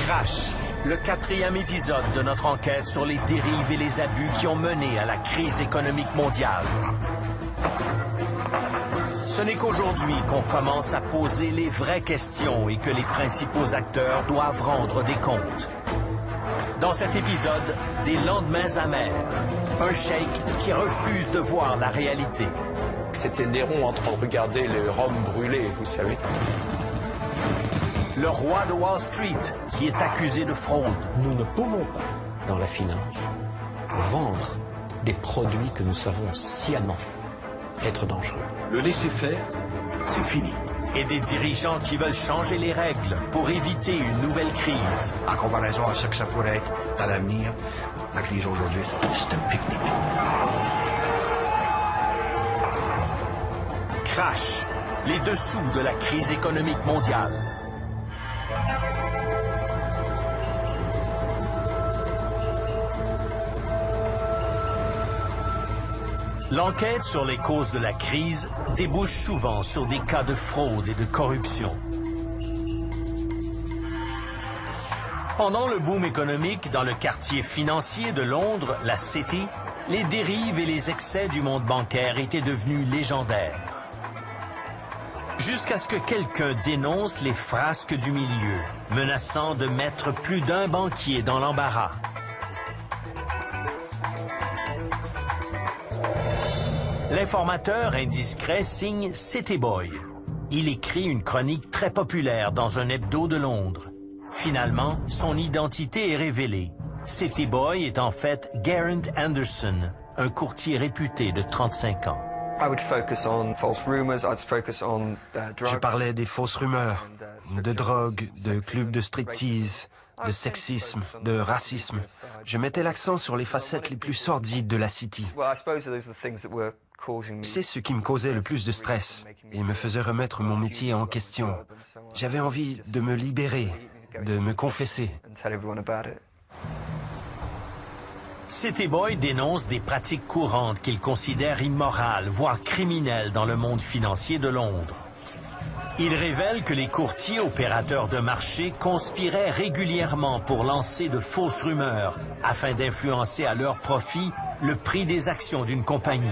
Crash, le 4e épisode de notre enquête sur les dérives et les abus qui ont mené à la crise économique mondiale. Ce n'est qu'aujourd'hui qu'on commence à poser les vraies questions et que les principaux acteurs doivent rendre des comptes. Dans cet épisode, des lendemains amers, un cheikh qui refuse de voir la réalité. C'était Néron en train de regarder le rhum brûlé, vous savez. Le roi de Wall Street qui est accusé de fraude. Nous ne pouvons pas, dans la finance, vendre des produits que nous savons sciemment être dangereux. Le laisser-faire, c'est fini. Et des dirigeants qui veulent changer les règles pour éviter une nouvelle crise. En comparaison à ce que ça pourrait être dans l'avenir, la crise aujourd'hui, c'est un pique-nique. Crash, les dessous de la crise économique mondiale. L'enquête sur les causes de la crise débouche souvent sur des cas de fraude et de corruption. Pendant le boom économique dans le quartier financier de Londres, la City, les dérives et les excès du monde bancaire étaient devenus légendaires. Jusqu'à ce que quelqu'un dénonce les frasques du milieu, menaçant de mettre plus d'un banquier dans l'embarras. L'informateur indiscret signe City Boy. Il écrit une chronique très populaire dans un hebdo de Londres. Finalement, son identité est révélée. City Boy est en fait Geraint Anderson, un courtier réputé de 35 ans. Je parlais des fausses rumeurs, de drogue, de clubs de striptease, de sexisme, de racisme. Je mettais l'accent sur les facettes les plus sordides de la City. C'est ce qui me causait le plus de stress et me faisait remettre mon métier en question. J'avais envie de me libérer, de me confesser. City Boy dénonce des pratiques courantes qu'il considère immorales, voire criminelles dans le monde financier de Londres. Il révèle que les courtiers opérateurs de marché conspiraient régulièrement pour lancer de fausses rumeurs afin d'influencer à leur profit le prix des actions d'une compagnie.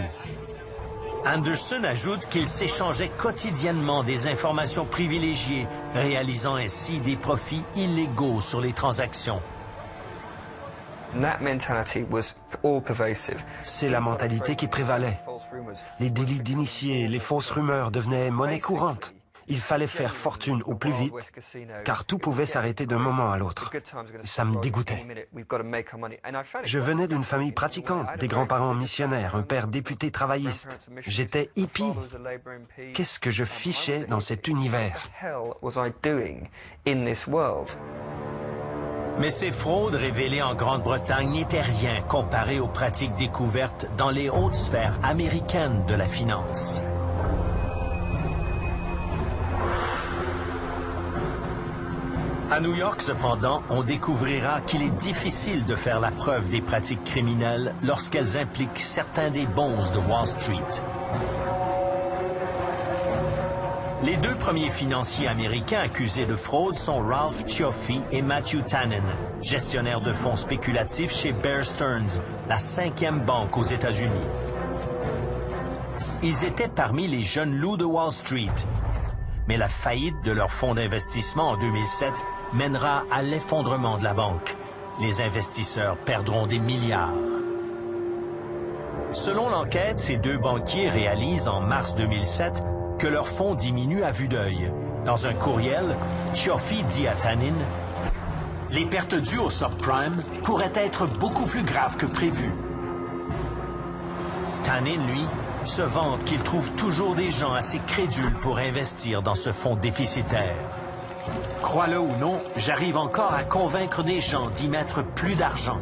Anderson ajoute qu'ils s'échangeaient quotidiennement des informations privilégiées, réalisant ainsi des profits illégaux sur les transactions. C'est la mentalité qui prévalait. Les délits d'initiés, les fausses rumeurs devenaient monnaie courante. Il fallait faire fortune au plus vite, car tout pouvait s'arrêter d'un moment à l'autre. Ça me dégoûtait. Je venais d'une famille pratiquante, des grands-parents missionnaires, un père député travailliste. J'étais hippie. Qu'est-ce que je fichais dans cet univers? Mais ces fraudes révélées en Grande-Bretagne n'étaient rien comparées aux pratiques découvertes dans les hautes sphères américaines de la finance. À New York, cependant, on découvrira qu'il est difficile de faire la preuve des pratiques criminelles lorsqu'elles impliquent certains des bonzes de Wall Street. Les deux premiers financiers américains accusés de fraude sont Ralph Cioffi et Matthew Tannen, gestionnaires de fonds spéculatifs chez Bear Stearns, la 5e banque aux États-Unis. Ils étaient parmi les jeunes loups de Wall Street, mais la faillite de leur fonds d'investissement en 2007 mènera à l'effondrement de la banque. Les investisseurs perdront des milliards. Selon l'enquête, ces deux banquiers réalisent en mars 2007 que leur fonds diminue à vue d'œil. Dans un courriel, Cioffi dit à Tannen « Les pertes dues au subprime pourraient être beaucoup plus graves que prévu. » Tannen, lui, se vante qu'il trouve toujours des gens assez crédules pour investir dans ce fonds déficitaire. Crois-le ou non, j'arrive encore à convaincre des gens d'y mettre plus d'argent.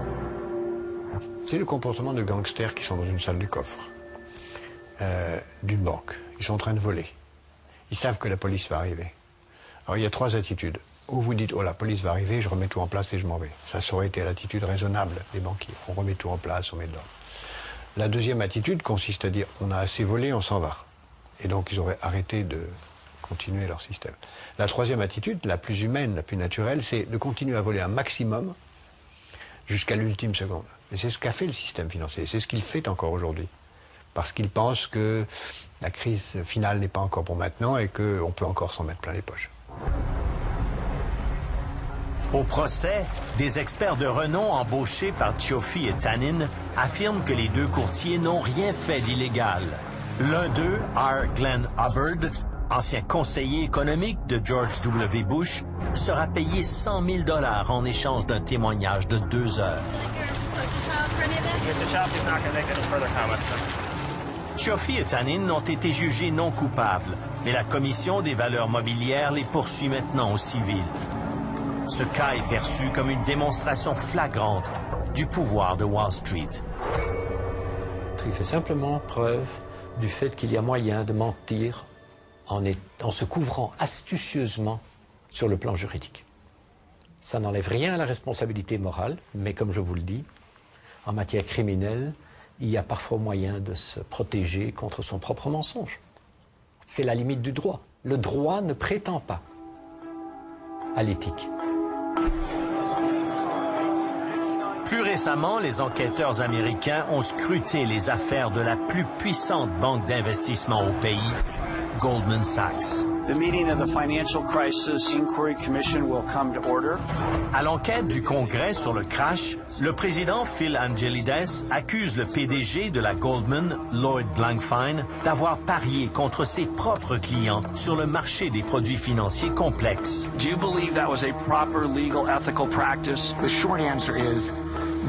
C'est le comportement de gangsters qui sont dans une salle du coffre d'une banque. Ils sont en train de voler. Ils savent que la police va arriver. Alors il y a trois attitudes. Ou vous dites, oh la police va arriver, je remets tout en place et je m'en vais. Ça aurait été l'attitude raisonnable des banquiers. On remet tout en place, on met de l'ordre. La deuxième attitude consiste à dire, on a assez volé, on s'en va. Et donc ils auraient arrêté de continuer leur système. La troisième attitude, la plus humaine, la plus naturelle, c'est de continuer à voler un maximum jusqu'à l'ultime seconde. Et c'est ce qu'a fait le système financier, c'est ce qu'il fait encore aujourd'hui. Parce qu'il pense que la crise finale n'est pas encore pour maintenant et qu'on peut encore s'en mettre plein les poches. Au procès, des experts de renom embauchés par Cioffi et Tanin affirment que les deux courtiers n'ont rien fait d'illégal. L'un d'eux, R. Glenn Hubbard, ancien conseiller économique de George W. Bush, sera payé 100 000 $ en échange d'un témoignage de 2 heures. Cioffi et Tanin ont été jugés non coupables, mais la Commission des valeurs mobilières les poursuit maintenant au civil. Ce cas est perçu comme une démonstration flagrante du pouvoir de Wall Street. Il fait simplement preuve du fait qu'il y a moyen de mentir en se couvrant astucieusement sur le plan juridique. Ça n'enlève rien à la responsabilité morale, mais comme je vous le dis, en matière criminelle, il y a parfois moyen de se protéger contre son propre mensonge. C'est la limite du droit. Le droit ne prétend pas à l'éthique. Plus récemment, les enquêteurs américains ont scruté les affaires de la plus puissante banque d'investissement au pays, Goldman Sachs. The meeting of the Financial Crisis Inquiry Commission will come to order. À l'enquête du Congrès sur le crash, le président Phil Angelides accuse le PDG de la Goldman, Lloyd Blankfein, d'avoir parié contre ses propres clients sur le marché des produits financiers complexes. Do you believe that was a proper legal ethical practice? The short answer is,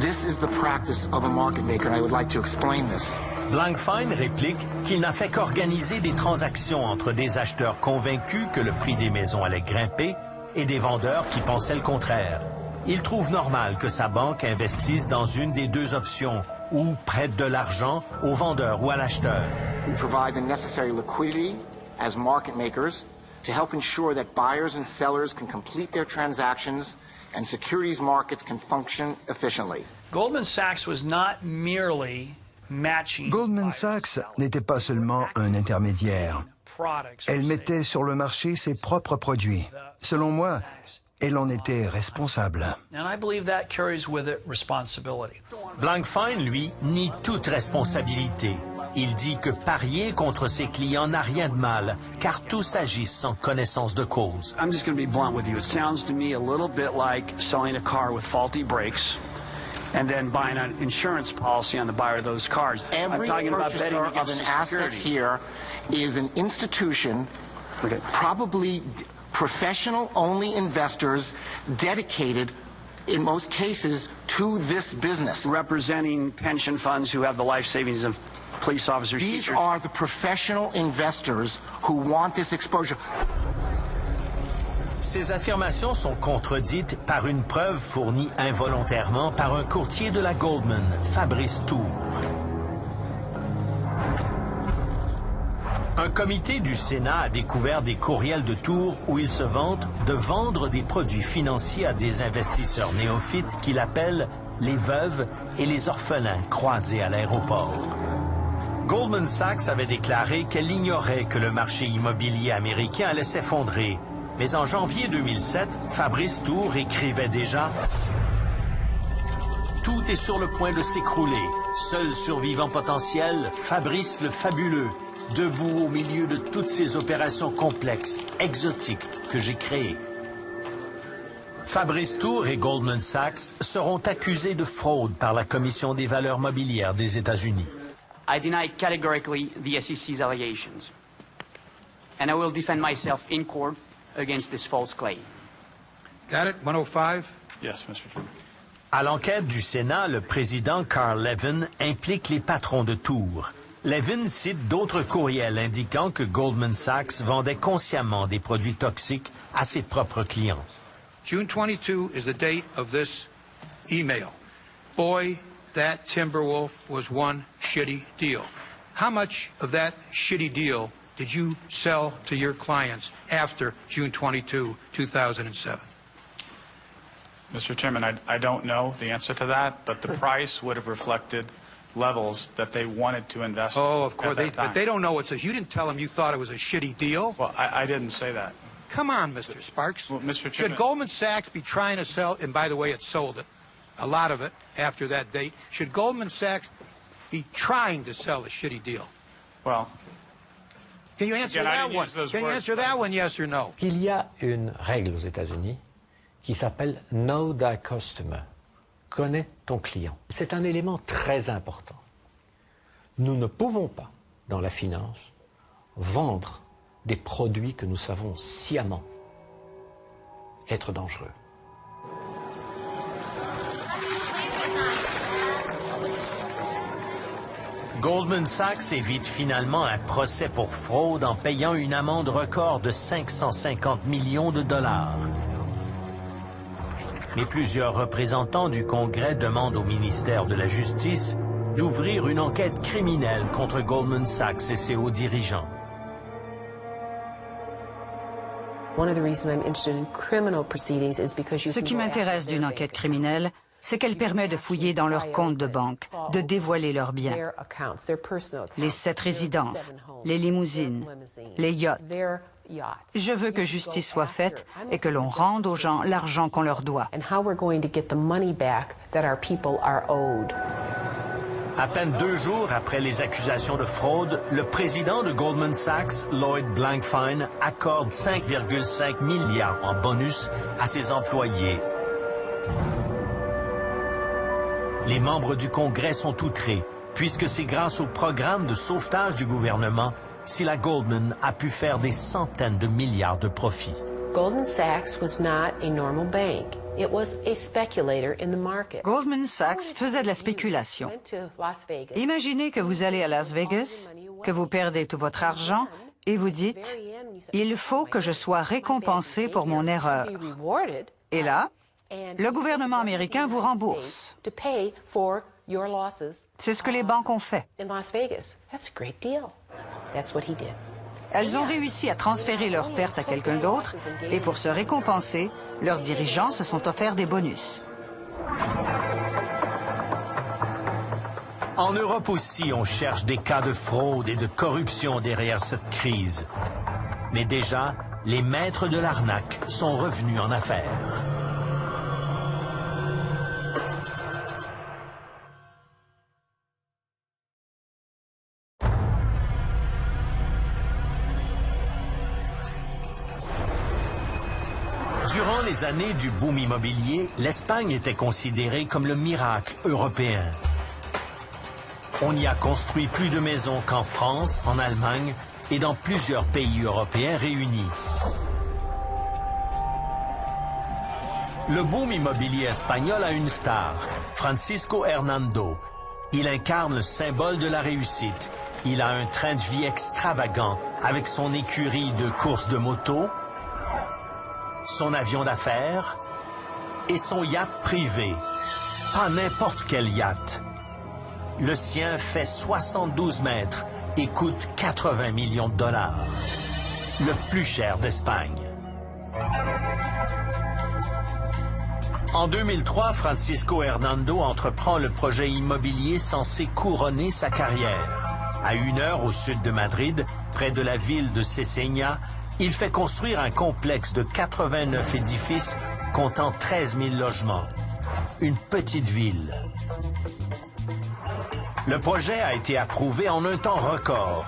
this is the practice of a market maker, and I would like to explain this. Blankfein réplique qu'il n'a fait qu'organiser des transactions entre des acheteurs convaincus que le prix des maisons allait grimper et des vendeurs qui pensaient le contraire. Il trouve normal que sa banque investisse dans une des deux options ou prête de l'argent au vendeur ou à l'acheteur. We provide the necessary liquidity as market makers to help ensure that buyers and sellers can complete their transactions and securities markets can function efficiently. Goldman Sachs was not merely Goldman Sachs n'était pas seulement un intermédiaire. Elle mettait sur le marché ses propres produits. Selon moi, elle en était responsable. Blankfein, lui, nie toute responsabilité. Il dit que parier contre ses clients n'a rien de mal, car tous agissent sans connaissance de cause. I'm just going to be blunt with you. It sounds to me a little bit like selling a car with faulty brakes and then buying an insurance policy on the buyer of those cars. Every purchaser of an asset here is an institution, probably professional-only investors dedicated, in most cases, to this business. Representing pension funds who have the life savings of police officers. These are the professional investors who want this exposure. Ces affirmations sont contredites par une preuve fournie involontairement par un courtier de la Goldman, Fabrice Tour. Un comité du Sénat a découvert des courriels de Tour où il se vante de vendre des produits financiers à des investisseurs néophytes qu'il appelle les veuves et les orphelins croisés à l'aéroport. Goldman Sachs avait déclaré qu'elle ignorait que le marché immobilier américain allait s'effondrer. Mais en janvier 2007, Fabrice Tour écrivait déjà « Tout est sur le point de s'écrouler. Seul survivant potentiel, Fabrice le fabuleux, debout au milieu de toutes ces opérations complexes, exotiques que j'ai créées. » Fabrice Tour et Goldman Sachs seront accusés de fraude par la Commission des valeurs mobilières des États-Unis. I deny categorically the SEC's allegations, and I will defend myself in court against this false claim. Got it? 105? Yes, Mr. Chairman. À l'enquête du Sénat, le président Carl Levin implique les patrons de Tour. Levin cite d'autres courriels indiquant que Goldman Sachs vendait consciemment des produits toxiques à ses propres clients. June 22 is the date of this email. Boy, that Timberwolf was one shitty deal. How much of that shitty deal did you sell to your clients after June 22, 2007? Mr. Chairman, I don't know the answer to that, but the price would have reflected levels that they wanted to invest. Oh, of course, at that time. but they don't know it's a. You didn't tell them you thought it was a shitty deal. Well, I didn't say that. Come on, Mr. Sparks. Well, Mr. Should Chairman, Goldman Sachs be trying to sell, and by the way, it sold it, a lot of it after that date. Should Goldman Sachs be trying to sell a shitty deal? well, Can you answer Again, I that didn't one? use those Can you words, answer that one, yes or no? Il y a une règle aux États-Unis qui s'appelle Know Thy Customer. Connais ton client. C'est un élément très important. Nous ne pouvons pas, dans la finance, vendre des produits que nous savons sciemment être dangereux. Goldman Sachs évite finalement un procès pour fraude en payant une amende record de 550 millions de dollars. Mais plusieurs représentants du Congrès demandent au ministère de la Justice d'ouvrir une enquête criminelle contre Goldman Sachs et ses hauts dirigeants. Ce qui m'intéresse d'une enquête criminelle, c'est qu'elle permet de fouiller dans leurs comptes de banque, de dévoiler leurs biens. Les 7 résidences, les limousines, les yachts. Je veux que justice soit faite et que l'on rende aux gens l'argent qu'on leur doit. À peine 2 jours après les accusations de fraude, le président de Goldman Sachs, Lloyd Blankfein, accorde 5,5 milliards en bonus à ses employés. Les membres du Congrès sont outrés, puisque c'est grâce au programme de sauvetage du gouvernement si la Goldman a pu faire des centaines de milliards de profits. Goldman Sachs was not a normal bank. It was a speculator in the market. Goldman Sachs faisait de la spéculation. Imaginez que vous allez à Las Vegas, que vous perdez tout votre argent et vous dites « Il faut que je sois récompensé pour mon erreur ». Et là, le gouvernement américain vous rembourse. C'est ce que les banques ont fait. Elles ont réussi à transférer leurs pertes à quelqu'un d'autre et pour se récompenser, leurs dirigeants se sont offerts des bonus. En Europe aussi, on cherche des cas de fraude et de corruption derrière cette crise. Mais déjà, les maîtres de l'arnaque sont revenus en affaires. Durant les années du boom immobilier, l'Espagne était considérée comme le miracle européen. On y a construit plus de maisons qu'en France, en Allemagne et dans plusieurs pays européens réunis. Le boom immobilier espagnol a une star, Francisco Hernando. Il incarne le symbole de la réussite. Il a un train de vie extravagant avec son écurie de courses de moto, son avion d'affaires et son yacht privé. Pas n'importe quel yacht. Le sien fait 72 mètres et coûte 80 millions de dollars. Le plus cher d'Espagne. En 2003, Francisco Hernando entreprend le projet immobilier censé couronner sa carrière. À 1 heure au sud de Madrid, près de la ville de Cesseña, il fait construire un complexe de 89 édifices comptant 13 000 logements. Une petite ville. Le projet a été approuvé en un temps record.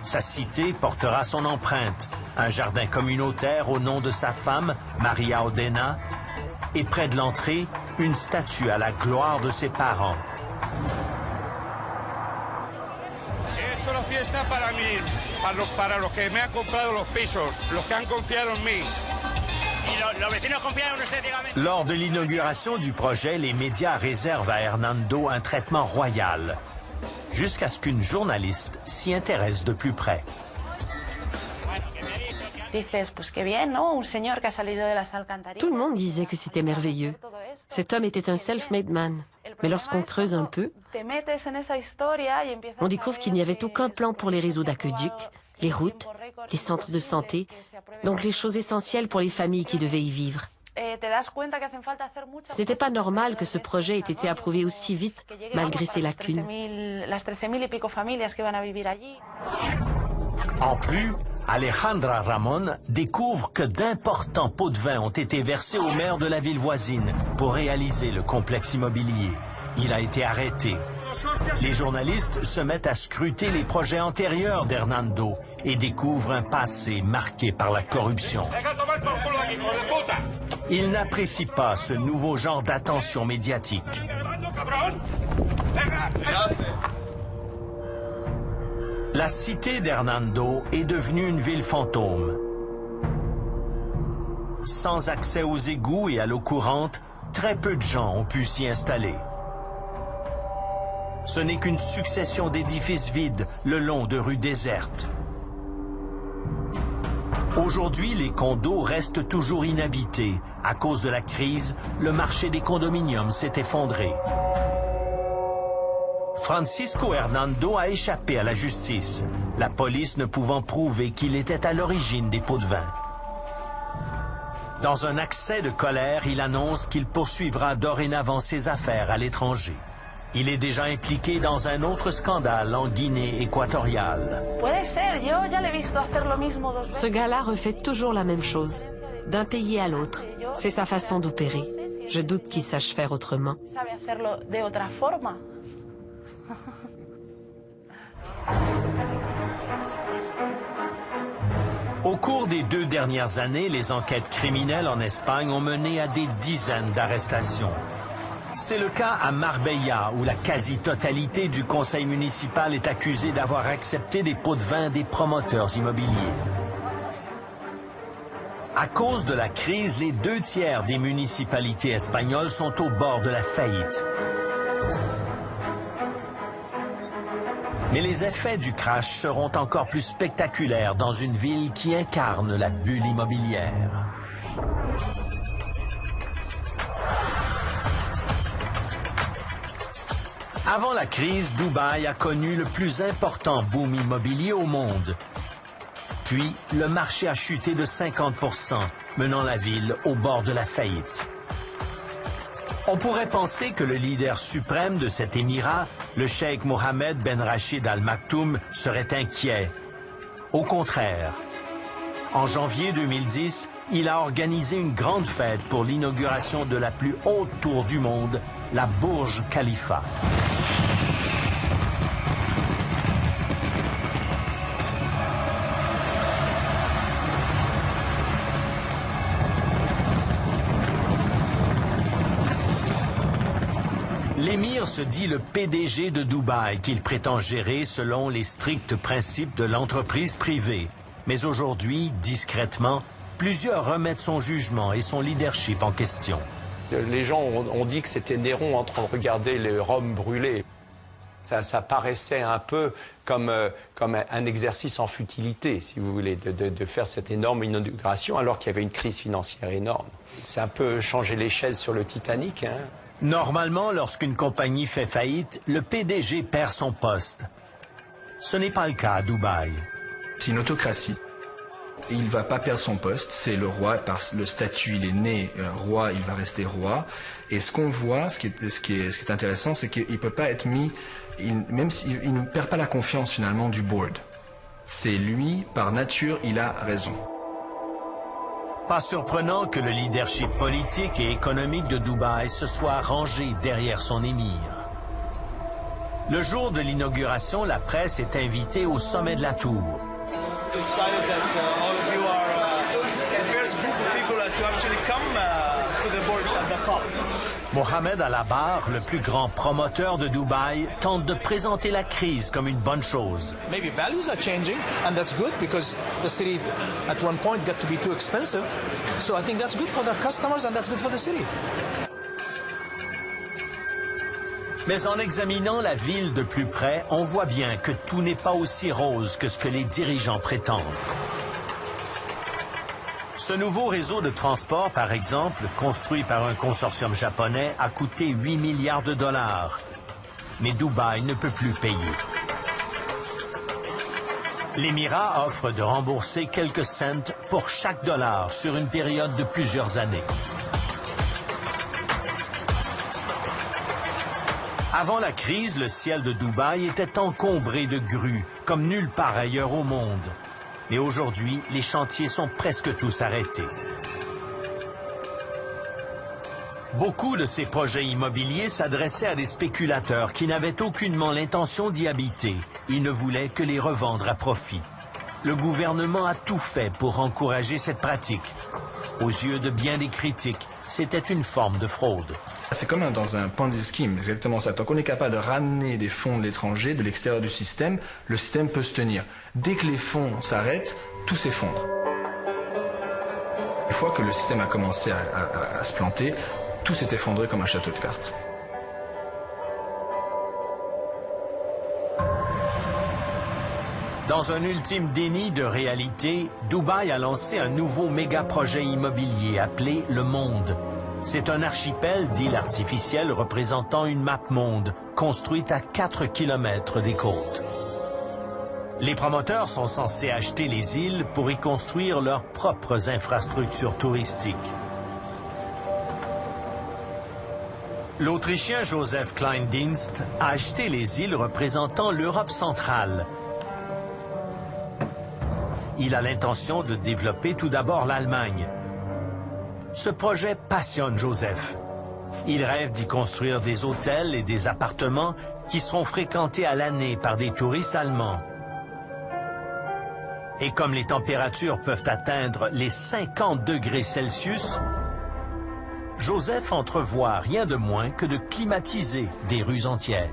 Sa cité portera son empreinte, un jardin communautaire au nom de sa femme, Maria Odena, et près de l'entrée, une statue à la gloire de ses parents. Para los que me han comprado los pisos, los que han confiado en mí. Lors de l'inauguration du projet, les médias réservent à Hernando un traitement royal, jusqu'à ce qu'une journaliste s'y intéresse de plus près. Tout le monde disait que c'était merveilleux. Cet homme était un self-made man. Mais lorsqu'on creuse un peu, on découvre qu'il n'y avait aucun plan pour les réseaux d'aqueducs, les routes, les centres de santé, donc les choses essentielles pour les familles qui devaient y vivre. Ce n'était pas normal que ce projet ait été approuvé aussi vite, malgré ses lacunes. En plus, Alejandra Ramón découvre que d'importants pots de vin ont été versés au maire de la ville voisine pour réaliser le complexe immobilier. Il a été arrêté. Les journalistes se mettent à scruter les projets antérieurs d'Hernando et découvrent un passé marqué par la corruption. Ils n'apprécient pas ce nouveau genre d'attention médiatique. La cité d'Hernando est devenue une ville fantôme. Sans accès aux égouts et à l'eau courante, très peu de gens ont pu s'y installer. Ce n'est qu'une succession d'édifices vides le long de rues désertes. Aujourd'hui, les condos restent toujours inhabités. À cause de la crise, le marché des condominiums s'est effondré. Francisco Hernando a échappé à la justice, la police ne pouvant prouver qu'il était à l'origine des pots de vin. Dans un accès de colère, il annonce qu'il poursuivra dorénavant ses affaires à l'étranger. Il est déjà impliqué dans un autre scandale en Guinée équatoriale. Ce gars-là refait toujours la même chose, d'un pays à l'autre. C'est sa façon d'opérer. Je doute qu'il sache faire autrement. Au cours des 2 dernières années, les enquêtes criminelles en Espagne ont mené à des dizaines d'arrestations. C'est le cas à Marbella, où la quasi-totalité du conseil municipal est accusée d'avoir accepté des pots de vin des promoteurs immobiliers. À cause de la crise, les 2/3 des municipalités espagnoles sont au bord de la faillite. Mais les effets du crash seront encore plus spectaculaires dans une ville qui incarne la bulle immobilière. Avant la crise, Dubaï a connu le plus important boom immobilier au monde. Puis, le marché a chuté de 50%, menant la ville au bord de la faillite. On pourrait penser que le leader suprême de cet émirat, le cheikh Mohammed Ben Rachid Al Maktoum, serait inquiet. Au contraire, en janvier 2010, il a organisé une grande fête pour l'inauguration de la plus haute tour du monde, la Burj Khalifa. L'émir se dit le PDG de Dubaï qu'il prétend gérer selon les stricts principes de l'entreprise privée. Mais aujourd'hui, discrètement, plusieurs remettent son jugement et son leadership en question. Les gens ont dit que c'était Néron en train de regarder les Roms brûlés. Ça paraissait un peu comme un exercice en futilité, si vous voulez, de faire cette énorme inauguration alors qu'il y avait une crise financière énorme. C'est un peu changer les chaises sur le Titanic, hein. Normalement, lorsqu'une compagnie fait faillite, le PDG perd son poste. Ce n'est pas le cas à Dubaï. C'est une autocratie. Et il ne va pas perdre son poste, c'est le roi, par le statut, il est né roi, il va rester roi. Et ce qu'on voit, ce qui est intéressant, c'est qu'il ne peut pas être mis, même s'il ne perd pas la confiance finalement du board. C'est lui, par nature, il a raison. Pas surprenant que le leadership politique et économique de Dubaï se soit rangé derrière son émir. Le jour de l'inauguration, la presse est invitée au sommet de la tour. Mohamed Al-Abar, le plus grand promoteur de Dubaï, tente de présenter la crise comme une bonne chose. Maybe values are changing, and that's good because the city at one point got to be too expensive. So I think that's good for the customers and that's good for the city. Mais en examinant la ville de plus près, on voit bien que tout n'est pas aussi rose que ce que les dirigeants prétendent. Ce nouveau réseau de transport, par exemple, construit par un consortium japonais, a coûté 8 milliards de dollars. Mais Dubaï ne peut plus payer. L'émirat offre de rembourser quelques cents pour chaque dollar sur une période de plusieurs années. Avant la crise, le ciel de Dubaï était encombré de grues, comme nulle part ailleurs au monde. Mais aujourd'hui, les chantiers sont presque tous arrêtés. Beaucoup de ces projets immobiliers s'adressaient à des spéculateurs qui n'avaient aucunement l'intention d'y habiter. Ils ne voulaient que les revendre à profit. Le gouvernement a tout fait pour encourager cette pratique. Aux yeux de bien des critiques, c'était une forme de fraude. C'est comme dans un Ponzi scheme, exactement ça. Tant qu'on est capable de ramener des fonds de l'étranger, de l'extérieur du système, le système peut se tenir. Dès que les fonds s'arrêtent, tout s'effondre. Une fois que le système a commencé à se planter, tout s'est effondré comme un château de cartes. Dans un ultime déni de réalité, Dubaï a lancé un nouveau méga-projet immobilier appelé Le Monde. C'est un archipel d'îles artificielles représentant une map monde, construite à 4 kilomètres des côtes. Les promoteurs sont censés acheter les îles pour y construire leurs propres infrastructures touristiques. L'Autrichien Joseph Kleindienst a acheté les îles représentant l'Europe centrale. Il a l'intention de développer tout d'abord l'Allemagne. Ce projet passionne Joseph. Il rêve d'y construire des hôtels et des appartements qui seront fréquentés à l'année par des touristes allemands. Et comme les températures peuvent atteindre les 50 degrés Celsius, Joseph entrevoit rien de moins que de climatiser des rues entières.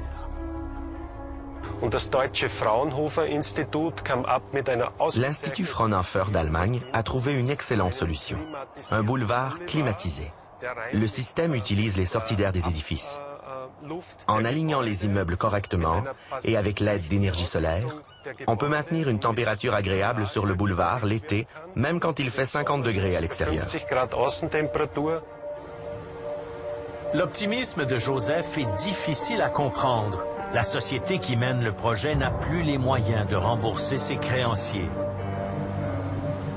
L'Institut Fraunhofer d'Allemagne a trouvé une excellente solution, un boulevard climatisé. Le système utilise les sorties d'air des édifices. En alignant les immeubles correctement et avec l'aide d'énergie solaire, on peut maintenir une température agréable sur le boulevard l'été, même quand il fait 50 degrés à l'extérieur. L'optimisme de Joseph est difficile à comprendre. La société qui mène le projet n'a plus les moyens de rembourser ses créanciers.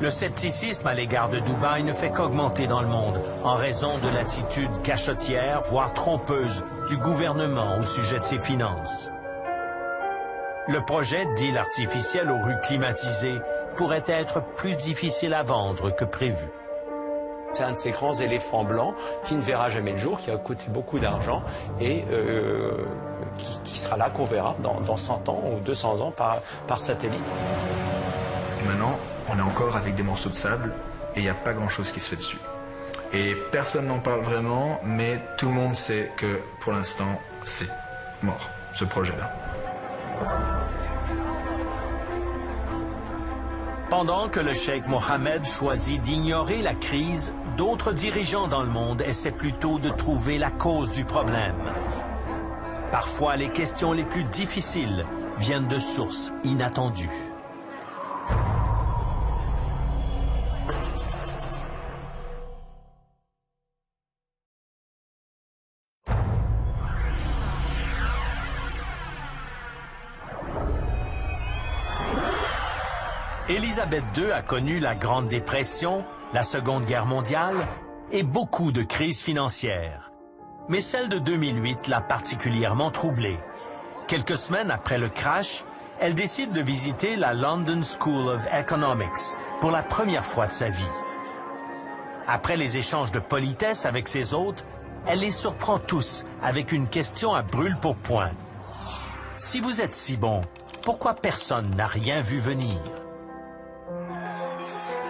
Le scepticisme à l'égard de Dubaï ne fait qu'augmenter dans le monde en raison de l'attitude cachotière, voire trompeuse, du gouvernement au sujet de ses finances. Le projet d'île artificielle aux rues climatisées pourrait être plus difficile à vendre que prévu. C'est un de ces grands éléphants blancs qui ne verra jamais le jour, qui a coûté beaucoup d'argent et qui sera là, qu'on verra dans 100 ans ou 200 ans par satellite. Et maintenant, on est encore avec des morceaux de sable et il n'y a pas grand-chose qui se fait dessus. Et personne n'en parle vraiment, mais tout le monde sait que pour l'instant, c'est mort, ce projet-là. Pendant que le cheikh Mohammed choisit d'ignorer la crise, d'autres dirigeants dans le monde essaient plutôt de trouver la cause du problème. Parfois, les questions les plus difficiles viennent de sources inattendues. Élisabeth II a connu la Grande Dépression, la Seconde Guerre mondiale et beaucoup de crises financières. Mais celle de 2008 l'a particulièrement troublée. Quelques semaines après le crash, elle décide de visiter la London School of Economics pour la première fois de sa vie. Après les échanges de politesse avec ses hôtes, elle les surprend tous avec une question à brûle-pourpoint. Si vous êtes si bon, pourquoi personne n'a rien vu venir?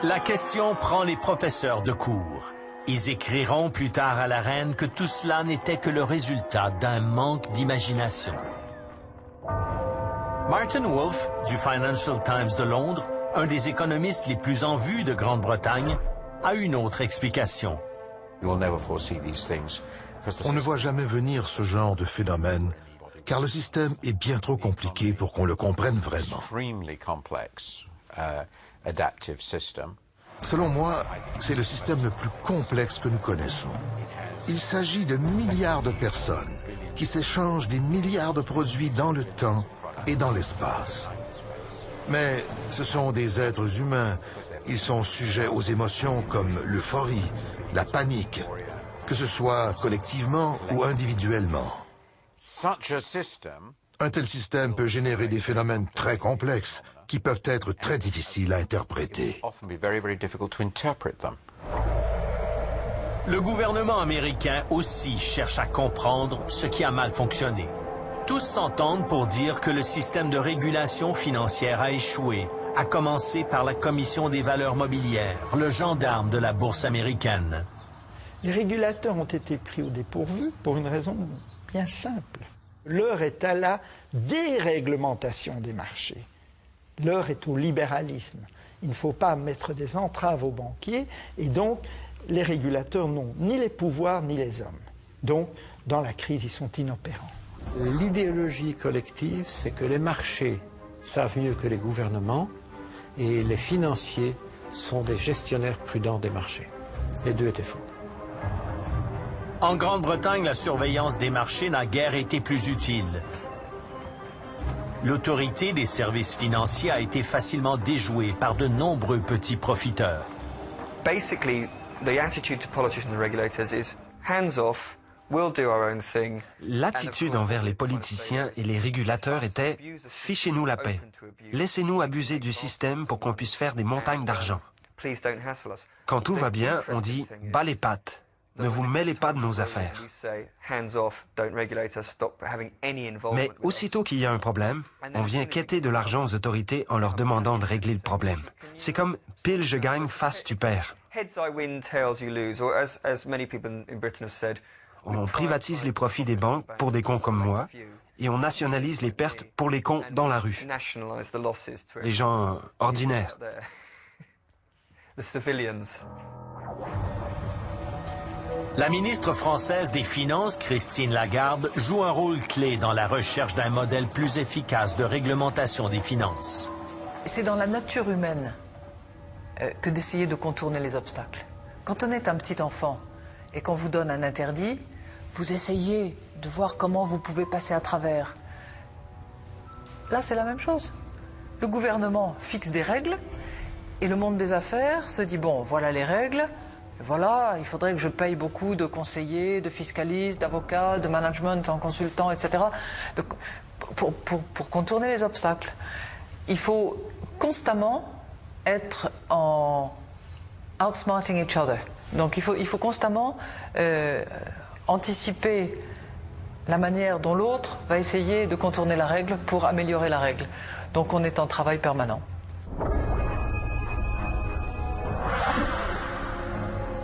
La question prend les professeurs de cours. Ils écriront plus tard à la reine que tout cela n'était que le résultat d'un manque d'imagination. Martin Wolf, du Financial Times de Londres, un des économistes les plus en vue de Grande-Bretagne, a une autre explication. On ne voit jamais venir ce genre de phénomène, car le système est bien trop compliqué pour qu'on le comprenne vraiment. Selon moi, c'est le système le plus complexe que nous connaissons. Il s'agit de milliards de personnes qui s'échangent des milliards de produits dans le temps et dans l'espace. Mais ce sont des êtres humains. Ils sont sujets aux émotions comme l'euphorie, la panique, que ce soit collectivement ou individuellement. Un tel système peut générer des phénomènes très complexes qui peuvent être très difficiles à interpréter. Le gouvernement américain aussi cherche à comprendre ce qui a mal fonctionné. Tous s'entendent pour dire que le système de régulation financière a échoué, à commencer par la Commission des valeurs mobilières, le gendarme de la bourse américaine. Les régulateurs ont été pris au dépourvu pour une raison bien simple. L'heure est à la déréglementation des marchés. L'heure est au libéralisme. Il ne faut pas mettre des entraves aux banquiers et donc les régulateurs n'ont ni les pouvoirs ni les hommes. Donc, dans la crise, ils sont inopérants. L'idéologie collective, c'est que les marchés savent mieux que les gouvernements et les financiers sont des gestionnaires prudents des marchés. Les deux étaient faux. En Grande-Bretagne, la surveillance des marchés n'a guère été plus utile. L'autorité des services financiers a été facilement déjouée par de nombreux petits profiteurs. Basically, the attitude to politicians and regulators is hands off, we'll do our own thing. L'attitude envers les politiciens et les régulateurs était « fichez-nous la paix, laissez-nous abuser du système pour qu'on puisse faire des montagnes d'argent ». Quand tout va bien, on dit « bas les pattes ». Ne vous mêlez pas de nos affaires. Mais aussitôt qu'il y a un problème, on vient quêter de l'argent aux autorités en leur demandant de régler le problème. C'est comme « pile je gagne, face tu perds ». On privatise les profits des banques pour des cons comme moi et on nationalise les pertes pour les cons dans la rue. Les gens ordinaires. La ministre française des Finances, Christine Lagarde, joue un rôle clé dans la recherche d'un modèle plus efficace de réglementation des finances. C'est dans la nature humaine que d'essayer de contourner les obstacles. Quand on est un petit enfant et qu'on vous donne un interdit, vous essayez de voir comment vous pouvez passer à travers. Là, c'est la même chose. Le gouvernement fixe des règles et le monde des affaires se dit, bon, voilà les règles. Voilà, il faudrait que je paye beaucoup de conseillers, de fiscalistes, d'avocats, de management en consultant, etc. Pour contourner les obstacles. Il faut constamment être en outsmarting each other. Donc il faut constamment anticiper la manière dont l'autre va essayer de contourner la règle pour améliorer la règle. Donc on est en travail permanent.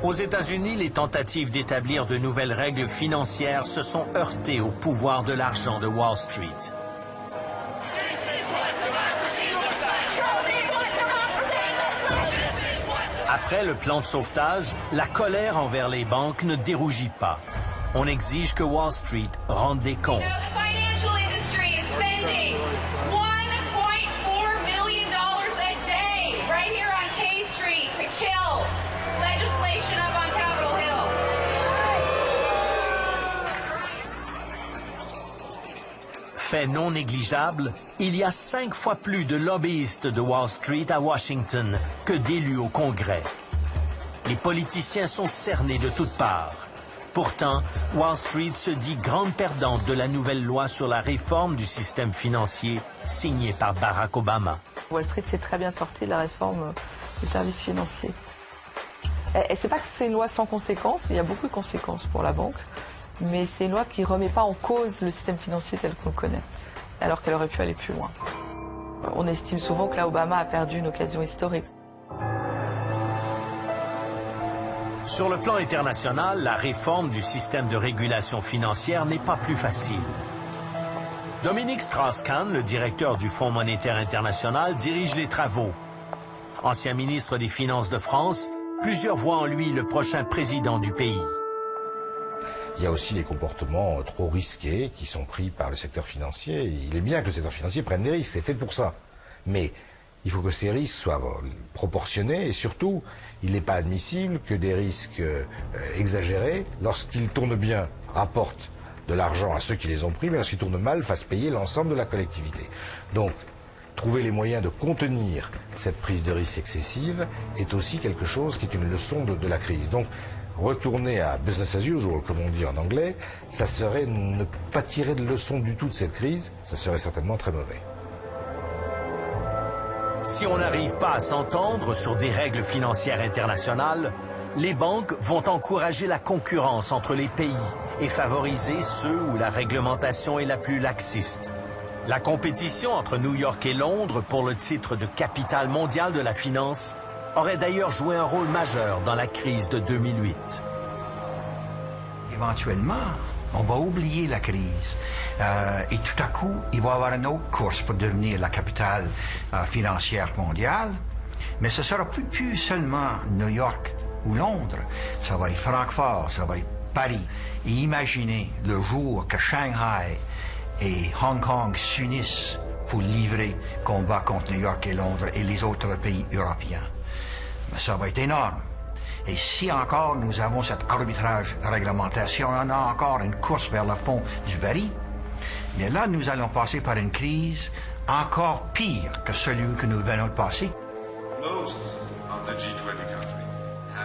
Aux États-Unis, les tentatives d'établir de nouvelles règles financières se sont heurtées au pouvoir de l'argent de Wall Street. Après le plan de sauvetage, la colère envers les banques ne dérougit pas. On exige que Wall Street rende des comptes. Fait non négligeable, il y a 5 fois plus de lobbyistes de Wall Street à Washington que d'élus au Congrès. Les politiciens sont cernés de toutes parts. Pourtant, Wall Street se dit grande perdante de la nouvelle loi sur la réforme du système financier signée par Barack Obama. Wall Street s'est très bien sorti de la réforme des services financiers. Et c'est pas que c'est une loi sans conséquences, il y a beaucoup de conséquences pour la banque. Mais c'est une loi qui ne remet pas en cause le système financier tel qu'on le connaît, alors qu'elle aurait pu aller plus loin. On estime souvent que là, Obama a perdu une occasion historique. Sur le plan international, la réforme du système de régulation financière n'est pas plus facile. Dominique Strauss-Kahn, le directeur du Fonds monétaire international, dirige les travaux. Ancien ministre des Finances de France, plusieurs voient en lui le prochain président du pays. Il y a aussi les comportements trop risqués qui sont pris par le secteur financier. Il est bien que le secteur financier prenne des risques, c'est fait pour ça. Mais il faut que ces risques soient proportionnés et surtout, il n'est pas admissible que des risques exagérés, lorsqu'ils tournent bien, rapportent de l'argent à ceux qui les ont pris, mais lorsqu'ils tournent mal, fassent payer l'ensemble de la collectivité. Donc, trouver les moyens de contenir cette prise de risque excessive est aussi quelque chose qui est une leçon de la crise. Donc, Retourner à business as usual, comme on dit en anglais, ça serait ne pas tirer de leçon du tout de cette crise, ça serait certainement très mauvais. Si on n'arrive pas à s'entendre sur des règles financières internationales, les banques vont encourager la concurrence entre les pays et favoriser ceux où la réglementation est la plus laxiste. La compétition entre New York et Londres pour le titre de capitale mondiale de la finance aurait d'ailleurs joué un rôle majeur dans la crise de 2008. Éventuellement, on va oublier la crise et tout à coup, il va y avoir une autre course pour devenir la capitale financière mondiale, mais ce sera plus seulement New York ou Londres, ça va être Francfort, ça va être Paris. Et imaginez le jour que Shanghai et Hong Kong s'unissent pour livrer combat contre New York et Londres et les autres pays européens. Mais ça va être énorme. Et si encore nous avons cet arbitrage réglementaire, si on a encore une course vers le fond du baril, mais là nous allons passer par une crise encore pire que celui que nous venons de passer.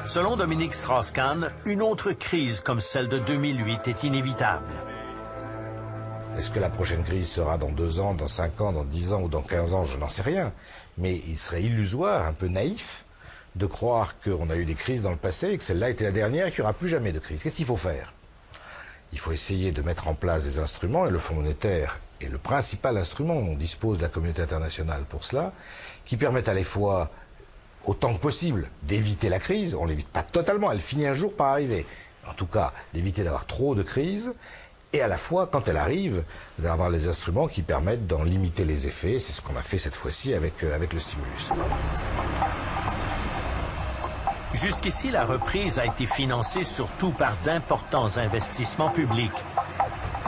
Selon Dominique Strauss-Kahn, une autre crise comme celle de 2008 est inévitable. Est-ce que la prochaine crise sera dans 2 ans, dans 5 ans, dans 10 ans ou dans 15 ans? Je n'en sais rien. Mais il serait illusoire, un peu naïf, de croire qu'on a eu des crises dans le passé et que celle-là était la dernière et qu'il n'y aura plus jamais de crise. Qu'est-ce qu'il faut faire? Il faut essayer de mettre en place des instruments, et le Fonds monétaire est le principal instrument dont dispose la communauté internationale pour cela, qui permettent à la fois, autant que possible, d'éviter la crise. On ne l'évite pas totalement, elle finit un jour par arriver. En tout cas, d'éviter d'avoir trop de crises, et à la fois, quand elle arrive, d'avoir les instruments qui permettent d'en limiter les effets. C'est ce qu'on a fait cette fois-ci avec le stimulus. Jusqu'ici, la reprise a été financée surtout par d'importants investissements publics.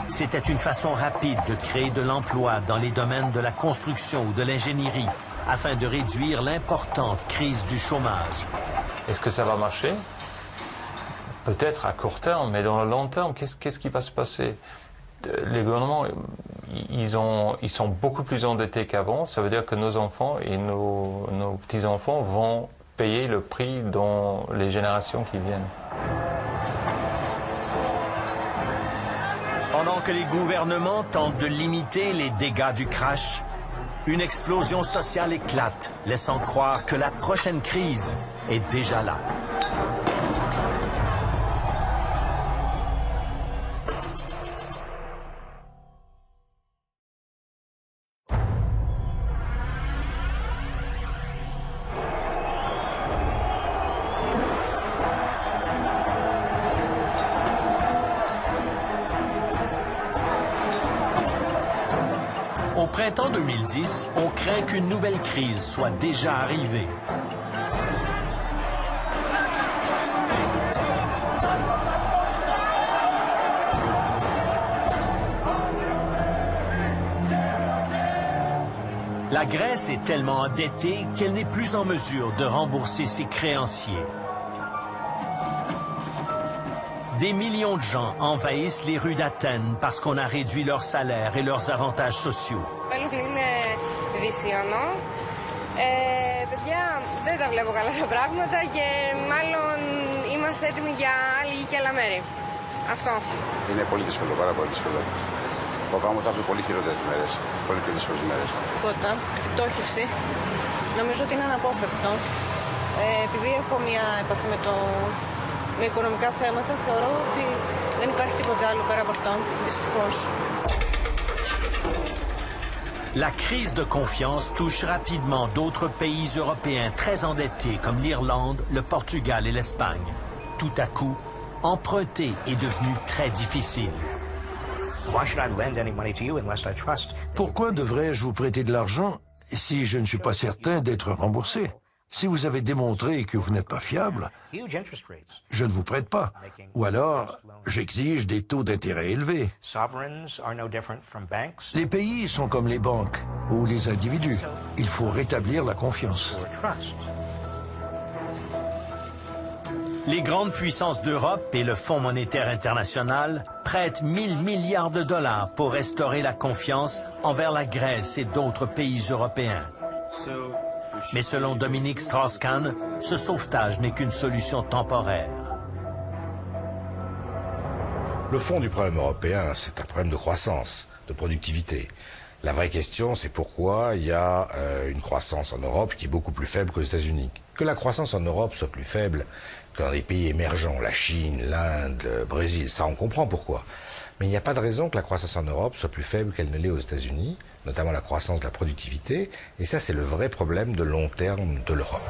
C'était une façon rapide de créer de l'emploi dans les domaines de la construction ou de l'ingénierie, afin de réduire l'importante crise du chômage. Est-ce que ça va marcher? Peut-être à court terme, mais dans le long terme, qu'est-ce qui va se passer? Les gouvernements, ils sont beaucoup plus endettés qu'avant. Ça veut dire que nos enfants et nos petits-enfants vont payer le prix dans les générations qui viennent. Pendant que les gouvernements tentent de limiter les dégâts du crash, une explosion sociale éclate, laissant croire que la prochaine crise est déjà là. Au printemps 2010, on craint qu'une nouvelle crise soit déjà arrivée. La Grèce est tellement endettée qu'elle n'est plus en mesure de rembourser ses créanciers. Des millions de gens envahissent les rues d'Athènes parce qu'on a réduit leurs salaires et leurs avantages sociaux. Είναι δυσιονό. Παιδιά, δεν τα βλέπω καλά τα πράγματα και μάλλον είμαστε έτοιμοι για άλλη και άλλα μέρη. Αυτό. Είναι πολύ δύσκολο, πάρα πολύ δύσκολο. Φοβάμαι ότι θα έρθουν πολύ χειρότερες μέρες, πολύ πιο δύσκολες μέρες. Τίποτα, την πτώχευση. Νομίζω ότι είναι αναπόφευκτο. Επειδή έχω μια επαφή με οικονομικά θέματα, θεωρώ ότι δεν υπάρχει τίποτα άλλο πέρα από αυτό, δυστυχώς. La crise de confiance touche rapidement d'autres pays européens très endettés comme l'Irlande, le Portugal et l'Espagne. Tout à coup, emprunter est devenu très difficile. Pourquoi devrais-je vous prêter de l'argent si je ne suis pas certain d'être remboursé? Si vous avez démontré que vous n'êtes pas fiable, je ne vous prête pas. Ou alors, j'exige des taux d'intérêt élevés. Les pays sont comme les banques ou les individus. Il faut rétablir la confiance. Les grandes puissances d'Europe et le Fonds monétaire international prêtent 1000 milliards de dollars pour restaurer la confiance envers la Grèce et d'autres pays européens. Mais selon Dominique Strauss-Kahn, ce sauvetage n'est qu'une solution temporaire. Le fond du problème européen, c'est un problème de croissance, de productivité. La vraie question, c'est pourquoi il y a une croissance en Europe qui est beaucoup plus faible qu'aux États-Unis. Que la croissance en Europe soit plus faible que dans les pays émergents, la Chine, l'Inde, le Brésil, ça on comprend pourquoi. Mais il n'y a pas de raison que la croissance en Europe soit plus faible qu'elle ne l'est aux États-Unis, notamment la croissance de la productivité, et ça c'est le vrai problème de long terme de l'Europe.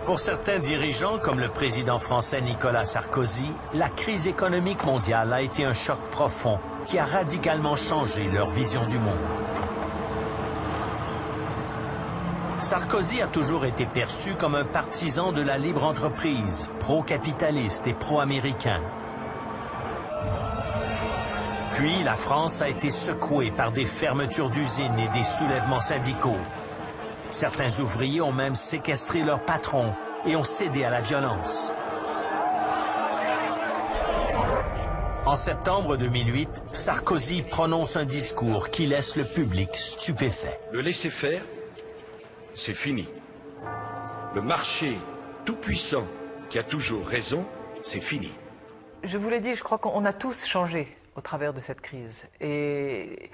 Pour certains dirigeants, comme le président français Nicolas Sarkozy, la crise économique mondiale a été un choc profond qui a radicalement changé leur vision du monde. Sarkozy a toujours été perçu comme un partisan de la libre entreprise, pro-capitaliste et pro-américain. Puis, la France a été secouée par des fermetures d'usines et des soulèvements syndicaux. Certains ouvriers ont même séquestré leurs patrons et ont cédé à la violence. En septembre 2008, Sarkozy prononce un discours qui laisse le public stupéfait. Le laisser-faire, c'est fini. Le marché tout-puissant qui a toujours raison, c'est fini. Je vous l'ai dit, je crois qu'on a tous changé au travers de cette crise. Et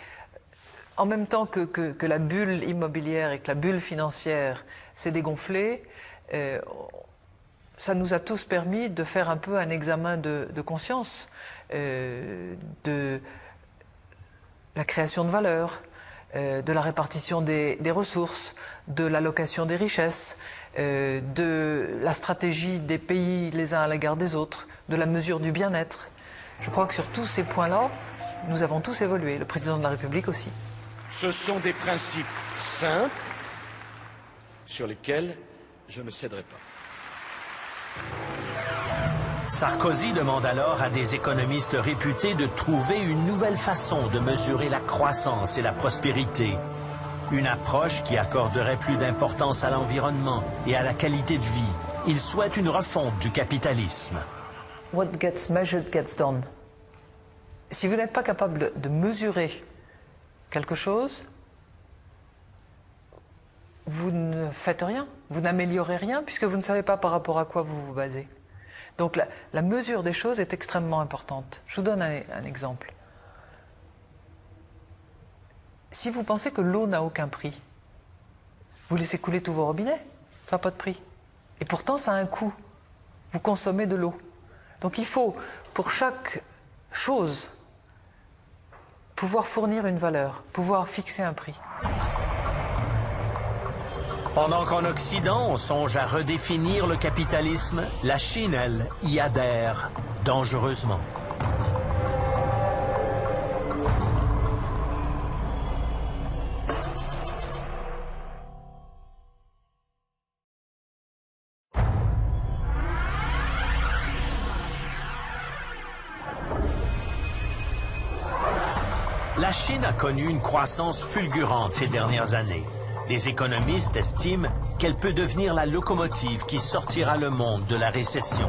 en même temps que la bulle immobilière et que la bulle financière s'est dégonflée, ça nous a tous permis de faire un peu un examen de conscience de la création de valeur, de la répartition des ressources, de l'allocation des richesses, de la stratégie des pays les uns à l'égard des autres, de la mesure du bien-être. Je crois que sur tous ces points-là, nous avons tous évolué, le président de la République aussi. Ce sont des principes simples sur lesquels je ne céderai pas. Sarkozy demande alors à des économistes réputés de trouver une nouvelle façon de mesurer la croissance et la prospérité. Une approche qui accorderait plus d'importance à l'environnement et à la qualité de vie. Il souhaite une refonte du capitalisme. What gets measured gets done. Si vous n'êtes pas capable de mesurer quelque chose, vous ne faites rien, vous n'améliorez rien puisque vous ne savez pas par rapport à quoi vous vous basez. Donc la mesure des choses est extrêmement importante. Je vous donne un exemple. Si vous pensez que l'eau n'a aucun prix, vous laissez couler tous vos robinets, ça n'a pas de prix. Et pourtant ça a un coût. Vous consommez de l'eau. Donc il faut, pour chaque chose, pouvoir fournir une valeur, pouvoir fixer un prix. Pendant qu'en Occident, on songe à redéfinir le capitalisme, la Chine, elle, y adhère dangereusement. La Chine a connu une croissance fulgurante ces dernières années. Les économistes estiment qu'elle peut devenir la locomotive qui sortira le monde de la récession.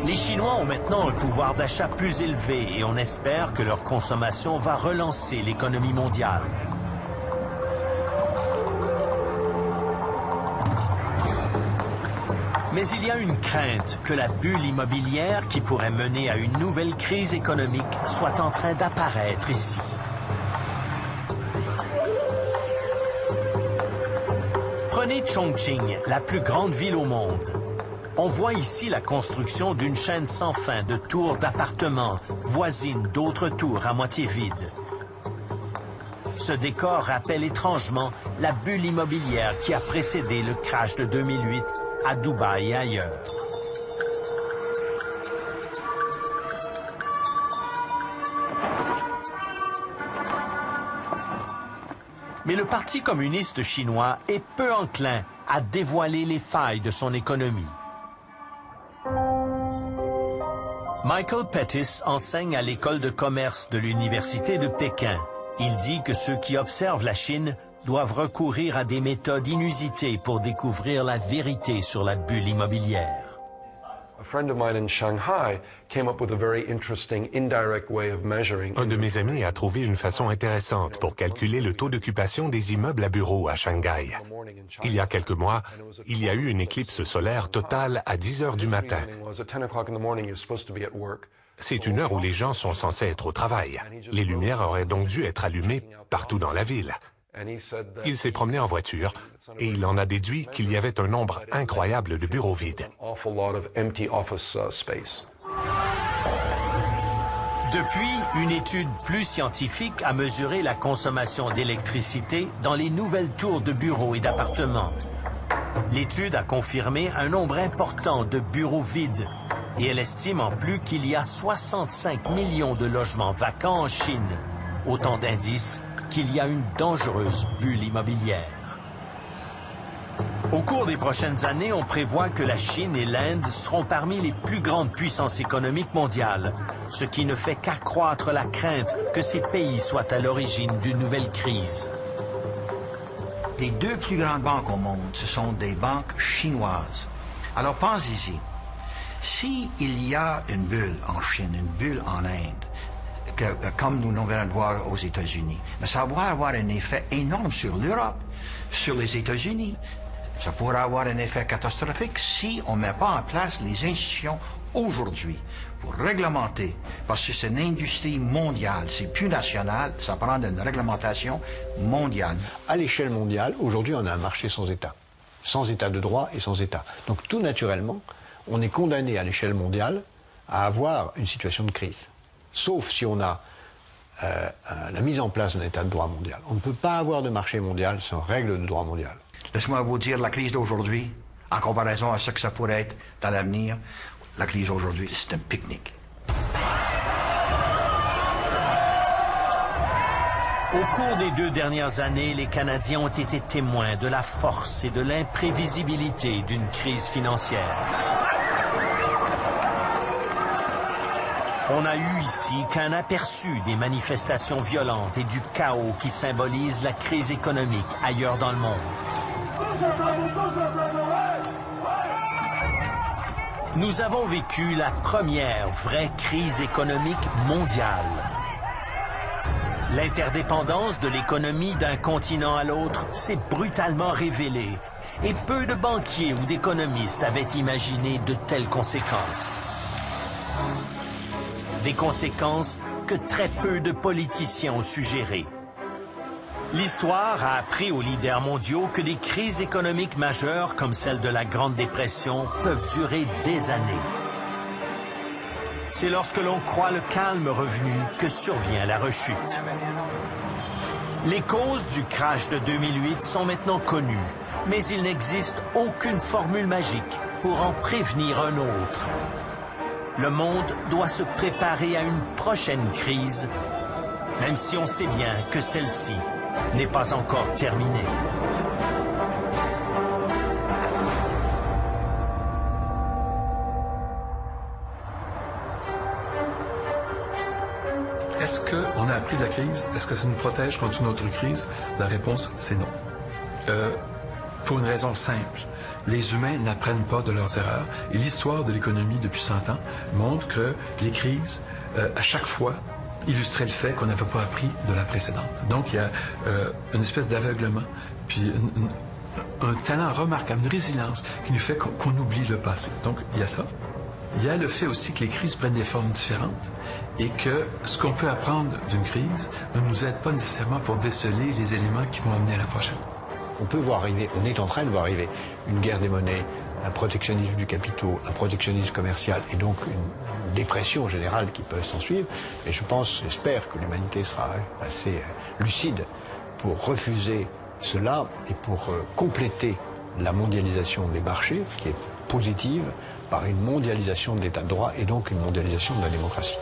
Les Chinois ont maintenant un pouvoir d'achat plus élevé et on espère que leur consommation va relancer l'économie mondiale. Mais il y a une crainte que la bulle immobilière qui pourrait mener à une nouvelle crise économique soit en train d'apparaître ici. Prenez Chongqing, la plus grande ville au monde. On voit ici la construction d'une chaîne sans fin de tours d'appartements, voisines d'autres tours à moitié vides. Ce décor rappelle étrangement la bulle immobilière qui a précédé le crash de 2008 à Dubaï et ailleurs. Mais le Parti communiste chinois est peu enclin à dévoiler les failles de son économie. Michael Pettis enseigne à l'école de commerce de l'Université de Pékin. Il dit que ceux qui observent la Chine doivent recourir à des méthodes inusitées pour découvrir la vérité sur la bulle immobilière. Un de mes amis a trouvé une façon intéressante pour calculer le taux d'occupation des immeubles à bureaux à Shanghai. Il y a quelques mois, il y a eu une éclipse solaire totale à 10 heures du matin. C'est une heure où les gens sont censés être au travail. Les lumières auraient donc dû être allumées partout dans la ville. Il s'est promené en voiture et il en a déduit qu'il y avait un nombre incroyable de bureaux vides. Depuis, une étude plus scientifique a mesuré la consommation d'électricité dans les nouvelles tours de bureaux et d'appartements. L'étude a confirmé un nombre important de bureaux vides et elle estime en plus qu'il y a 65 millions de logements vacants en Chine. Autant d'indices qu'il y a une dangereuse bulle immobilière. Au cours des prochaines années, on prévoit que la Chine et l'Inde seront parmi les plus grandes puissances économiques mondiales, ce qui ne fait qu'accroître la crainte que ces pays soient à l'origine d'une nouvelle crise. Les deux plus grandes banques au monde, ce sont des banques chinoises. Alors pensez-y, s'il y a une bulle en Chine, une bulle en Inde, comme nous venons de voir aux États-Unis, mais ça va avoir un effet énorme sur l'Europe, sur les États-Unis. Ça pourrait avoir un effet catastrophique si on ne met pas en place les institutions aujourd'hui pour réglementer, parce que c'est une industrie mondiale, c'est plus national, ça prend une réglementation mondiale. À l'échelle mondiale, aujourd'hui, on a un marché sans État de droit et sans État. Donc tout naturellement, on est condamné à l'échelle mondiale à avoir une situation de crise. Sauf si on a la mise en place d'un état de droit mondial. On ne peut pas avoir de marché mondial sans règles de droit mondial. Laisse-moi vous dire, la crise d'aujourd'hui, en comparaison à ce que ça pourrait être dans l'avenir, la crise d'aujourd'hui, c'est un pique-nique. Au cours des 2 dernières années, les Canadiens ont été témoins de la force et de l'imprévisibilité d'une crise financière. On n'a eu ici qu'un aperçu des manifestations violentes et du chaos qui symbolisent la crise économique ailleurs dans le monde. Nous avons vécu la première vraie crise économique mondiale. L'interdépendance de l'économie d'un continent à l'autre s'est brutalement révélée et peu de banquiers ou d'économistes avaient imaginé de telles conséquences. Des conséquences que très peu de politiciens ont suggérées. L'histoire a appris aux leaders mondiaux que des crises économiques majeures comme celle de la Grande Dépression peuvent durer des années. C'est lorsque l'on croit le calme revenu que survient la rechute. Les causes du crash de 2008 sont maintenant connues, mais il n'existe aucune formule magique pour en prévenir un autre. Le monde doit se préparer à une prochaine crise, même si on sait bien que celle-ci n'est pas encore terminée. Est-ce qu'on a appris de la crise? Est-ce que ça nous protège contre une autre crise? La réponse, c'est non. Pour une raison simple. Les humains n'apprennent pas de leurs erreurs. Et l'histoire de l'économie depuis 100 ans montre que les crises, à chaque fois, illustraient le fait qu'on n'avait pas appris de la précédente. Donc, il y a une espèce d'aveuglement, puis un talent remarquable, une résilience qui nous fait qu'on oublie le passé. Donc, il y a ça. Il y a le fait aussi que les crises prennent des formes différentes et que ce qu'on peut apprendre d'une crise ne nous aide pas nécessairement pour déceler les éléments qui vont amener à la prochaine. On peut voir arriver, on est en train de voir arriver une guerre des monnaies, un protectionnisme du capitaux, un protectionnisme commercial et donc une dépression générale qui peut s'en suivre. Et je pense, j'espère que l'humanité sera assez lucide pour refuser cela et pour compléter la mondialisation des marchés, qui est positive, par une mondialisation de l'état de droit et donc une mondialisation de la démocratie.